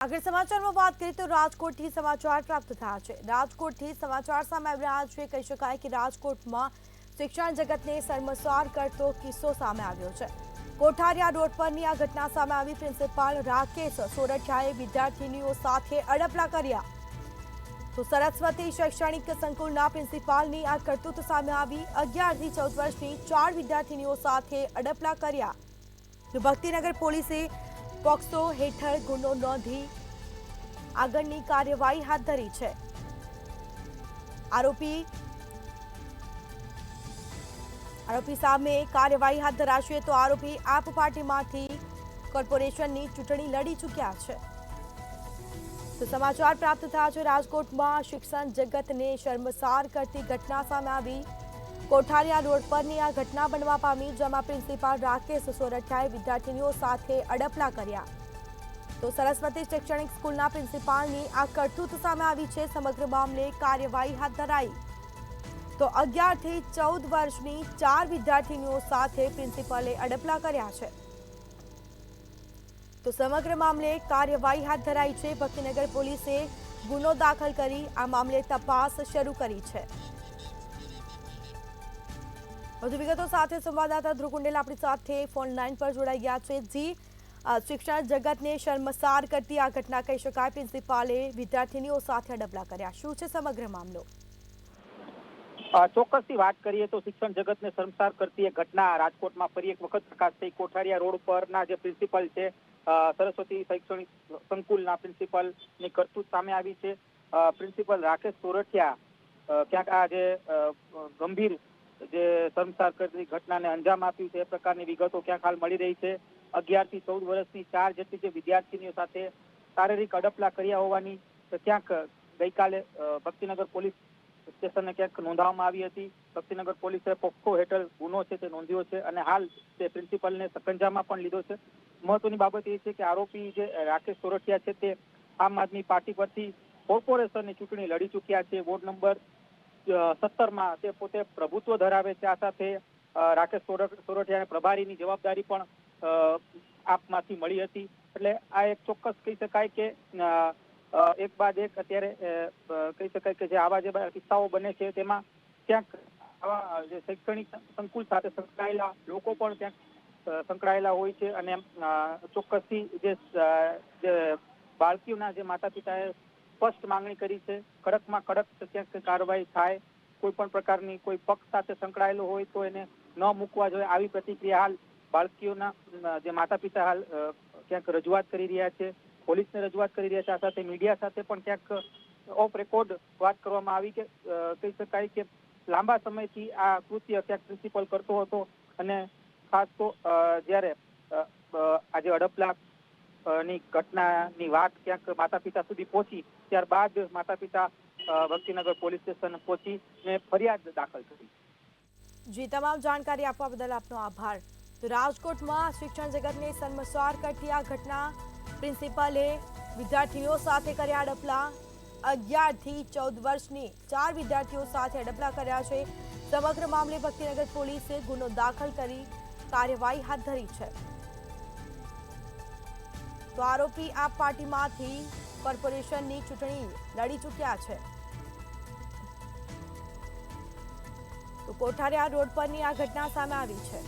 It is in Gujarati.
આગળ સમાચારમાં વાત કરીએ તો રાજકોટથી સમાચાર પ્રાપ્ત થયા છે। રાજકોટથી સમાચાર સામે આવી રહ્યા છે। કહી શકાય કે રાજકોટમાં શિક્ષણ જગતને શર્મસાર કરતો કિસ્સો સામે આવ્યો છે। કોઠારિયા રોડ પરની આ ઘટના સામે આવી। પ્રિન્સિપાલ રાકેશ સોરઠિયાએ વિદ્યાર્થીનીઓ સાથે અડપલા કર્યા। તો સરસ્વતી શૈક્ષણિક સંકુલના પ્રિન્સિપાલની આ કરતૂત સામે આવી। 11 થી 14 વર્ષની 4 વિદ્યાર્થીનીઓ સાથે અડપલા કર્યા। તો ભક્તિનગર પોલીસે પોક્સો હેઠળ ગુનો નોંધી આગળની કાર્યવાહી હાથ ધરી છે। આરોપી સામે કાર્યવાહી હાથ ધરાશે। તો આરોપી આપ પાર્ટીમાંથી કોર્પોરેશનની ચૂંટણી લડી ચૂક્યા છે। તો સમાચાર પ્રાપ્ત થયા છે। રાજકોટમાં શિક્ષણ જગતને શર્મસાર કરતી ઘટના સામે આવી। કોઠારિયા રોડ પરની આ ઘટના બનવા પામી, જેમાં પ્રિન્સિપાલ રાકેશ સોરઠિયાએ વિદ્યાર્થીનીઓ સાથે અડપલા કર્યા। તો સરસ્વતી શૈક્ષણિક સ્કૂલના પ્રિન્સિપાલની આ કરતૂત સામે આવી છે। સમગ્ર મામલે કાર્યવાહી હાથ ધરાઈ। તો 11 થી 14 વર્ષની 4 વિદ્યાર્થીનીઓ સાથે પ્રિન્સિપાલે અડપલા કર્યા છે। તો સમગ્ર મામલે કાર્યવાહી હાથ ધરાઈ છે। ભક્તિનગર પોલીસે ગુનો દાખલ કરી આ મામલે તપાસ શરૂ કરી છે। વધુ વિગતો સાથે સંવાદદાતા ધ્રુવ કુંડેલ આપણી સાથે ફોન લાઈન પર જોડાઈ ગયા છે। જી, શિક્ષણ જગતને શર્મસાર કરતી આ ઘટના કહી શકાય। પ્રિન્સિપાલે વિદ્યાર્થીનીઓ સાથે અડપલા કર્યા, શું છે સમગ્ર મામલો? ચોક્કસથી વાત કરીએ તો શિક્ષણ જગતને શર્મસાર કરતી એક ઘટના રાજકોટમાં ફરી એક વખત પ્રકાશ થઈ। કોઠારિયા રોડ પરના જે પ્રિન્સિપલ છે, સરસ્વતી શૈક્ષણિક સંકુલના પ્રિન્સિપલની કરતૂત સામે આવી છે। પ્રિન્સિપલ રાકેશ સોરઠિયા ક્યાંક આ જે ગંભીર જે શર્મસાર કરતી ઘટનાને અંજામ આપ્યું છે, એ પ્રકારની વિગતો ક્યાંક હાલ મળી રહી છે। 11 થી 14 વર્ષની 4 જેટલી જે વિદ્યાર્થીનીઓ સાથે શારીરિક અડપલા કર્યા હોવાની ક્યાંક ગઈકાલે ભક્તિનગર પોલીસ સ્ટેશનને ક્યાંક નોંધવામાં આવી હતી। ભક્તિનગર પોલીસે પોક્સો હેઠળ ગુનો છે તે નોંધ્યો છે અને હાલ તે પ્રિન્સિપલને સકંજામાં પણ લીધો છે। મહત્વની બાબત એ છે કે આરોપી જે રાકેશ સોરઠિયા છે તે આમ આદમી પાર્ટી પરથી કોર્પોરેશનની ચૂંટણી લડી ચૂક્યા છે। વોર્ડ નંબર 17માં તે પોતે પ્રભુત્વ ધરાવે છે। આ સાથે રાકેશ સોરઠિયાને પ્રભારીની જવાબદારી પણ આપમાંથી મળી હતી। એટલે આ એક ચોક્કસ કહી શકાય કે એક બાદ એક અત્યારે કહી શકાય કે જે આવા જે કિસ્સાઓ બને છે તેમાં ક્યાંક આવા જે શૈક્ષણિક સંકુલ સાથે સંકળાયેલા લોકો પણ ક્યાંક સંકળાયેલા હોય છે અને ચોક્કસથી જે બાળકીઓના જે માતા પિતાએ સ્પષ્ટ માંગણી કરી છે, કડકમાં કડક ક્યાંક કાર્યવાહી થાય। કોઈ પણ પ્રકારની કોઈ પક્ષ સાથે સંકળાયેલો હોય તો એને ન મૂકવા જોઈએ, આવી પ્રતિક્રિયા હાલ બાળકીઓના જે માતા પિતા હાલ ક્યાંક રજૂઆત કરી રહ્યા છે, પોલીસને રજૂઆત કરી રહ્યા છે। આ સાથે મીડિયા સાથે પણ ક્યાંક ઓફ રેકોર્ડ વાત કરવામાં આવી કે કહી શકાય કે લાંબા સમયથી આ કૃત્ય ક્યાંક પ્રિન્સિપલ કરતો હતો અને ખાસ તો જ્યારે આજે અડપલા ની ઘટનાની વાત ક્યાંક માતા પિતા સુધી પહોંચી, ત્યારબાદ માતા પિતા ભક્તિનગર પોલીસ સ્ટેશન પહોંચીને ફરિયાદ દાખલ કરી। જી, તમામ જાણકારી આપવા બદલ આપનો આભાર। તો રાજકોટમાં શિક્ષણ જગતને શર્મસાર કરતી આ ઘટના, પ્રિન્સિપાલે વિદ્યાર્થીઓ સાથે કર્યા અડપલા। 11 થી 14 વર્ષની 4 વિદ્યાર્થીઓ સાથે અડપલા કર્યા છે। સમગ્ર મામલે ભક્તિનગર પોલીસે ગુનો દાખલ કરી કાર્યવાહી હાથ ધરી છે। તો આરોપી આપ પાર્ટીમાંથી કોર્પોરેશનની ચૂંટણી લડી ચૂક્યા છે। તો કોઠારિયા રોડ પરની આ ઘટના સામે આવી છે।